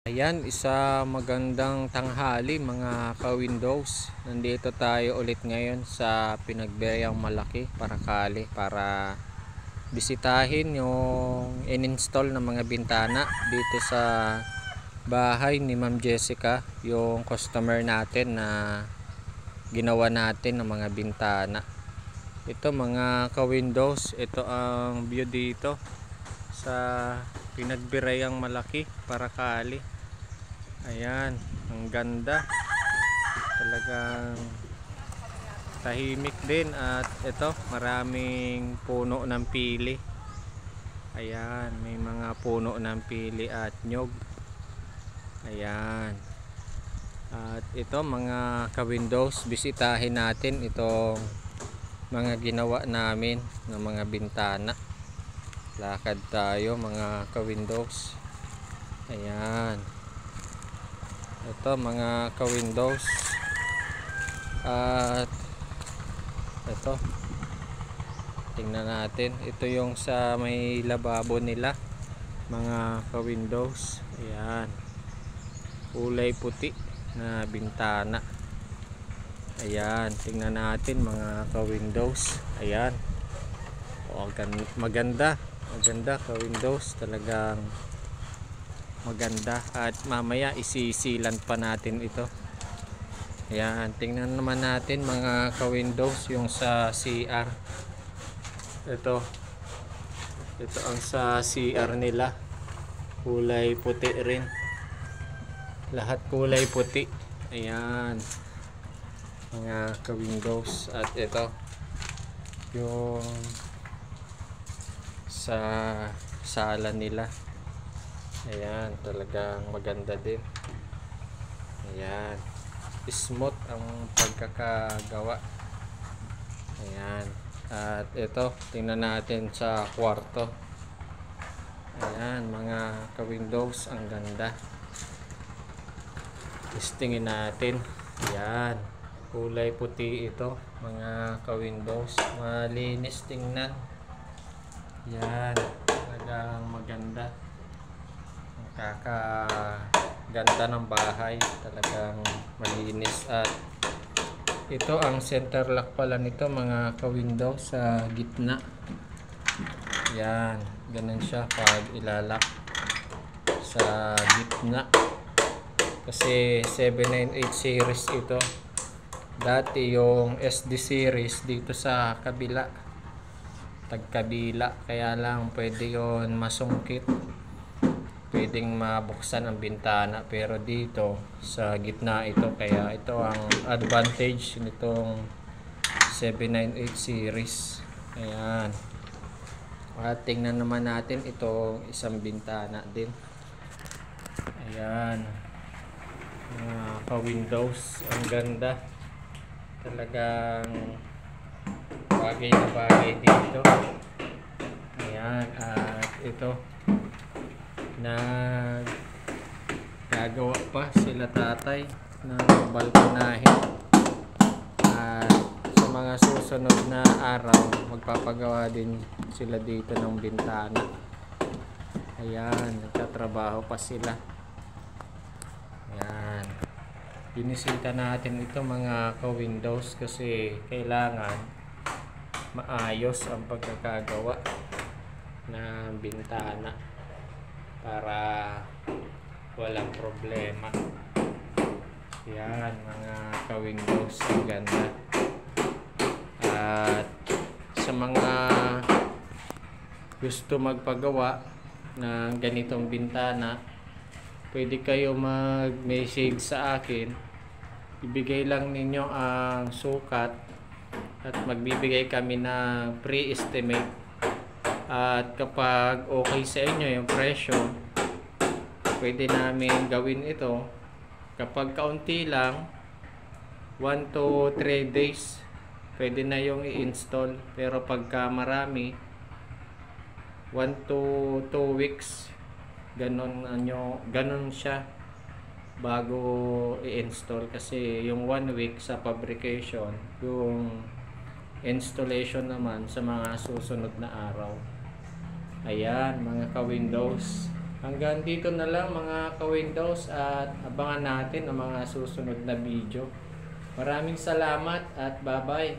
Ayan, isa magandang tanghali mga ka-Windows. Nandito tayo ulit ngayon sa Pinagbayang Malaki, Paracali para bisitahin yung in-install ng mga bintana dito sa bahay ni Ma'am Jessica, yung customer natin na ginawa natin ng mga bintana. Ito mga ka-Windows, ito ang view dito sa Pinagbayang Malaki, Paracali. Ayan, ang ganda. Talagang tahimik din at ito, maraming puno ng pili. Ayan, may mga puno ng pili at nyog. Ayan. At ito mga ka-Windows, bisitahin natin itong mga ginawa namin ng mga bintana. Lakad tayo mga ka-Windows. Ayan. Ito mga ka-Windows. At ito, tingnan natin. Ito yung sa may lababo nila mga ka-Windows. Ayan, kulay puti na bintana. Ayan, tingnan natin mga ka-Windows. Ayan, maganda ka-Windows, talagang maganda. At mamaya isisilan pa natin ito. Ayan, tingnan naman natin mga ka-Windows yung sa CR. Ito ang sa CR nila, kulay puti rin, lahat kulay puti. Ayan mga ka-Windows. At ito yung sa sala nila. Ayan, talagang maganda din. Ayan, smooth ang pagkakagawa. Ayan. At ito, tingnan natin sa kwarto. Ayan mga ka-Windows, ang ganda. Testingin natin. Ayan, kulay puti ito mga ka-Windows, malinis tingnan. Ayan, talagang maganda. Ganda ng bahay, talagang malinis. At ito ang center lock pala nito mga ka-Windows, sa gitna. Yan, ganun siya pag ilalak sa gitna, kasi 798 series ito. Dati yung SD series dito sa kabila, tagkabila, kaya lang pwede yon masungkit, pwedeng mabuksan ang bintana. Pero dito sa gitna ito, kaya ito ang advantage nitong 798 series. Ayan. At tingnan naman natin itong isang bintana din. Ayan mga ka-Windows, ang ganda. Talagang bagay na bagay dito. Ayan. At ito, gagawa pa sila tatay ng balkonahin. At sa mga susunod na araw, magpapagawa din sila dito ng bintana. Ayan, nagtatrabaho pa sila. Ayan, binisita natin ito mga ka-Windows kasi kailangan maayos ang pagkakagawa ng bintana para walang problema. Yan mga ka-Windows, ang ganda. At sa mga gusto magpagawa ng ganitong bintana, pwede kayo mag-message sa akin. Ibigay lang ninyo ang sukat at magbibigay kami ng pre-estimate. At kapag okay sa inyo yung presyo, pwede namin gawin ito. Kapag kaunti lang, 1 to 3 days pwede na yung i-install. Pero pagka marami, 1 to 2 weeks, ganun siya bago i-install. Kasi yung 1 week sa fabrication, yung installation naman sa mga susunod na araw. Ayan mga ka-Windows, Hanggang dito na lang mga ka-Windows at abangan natin ang mga susunod na video. Maraming salamat at bye-bye.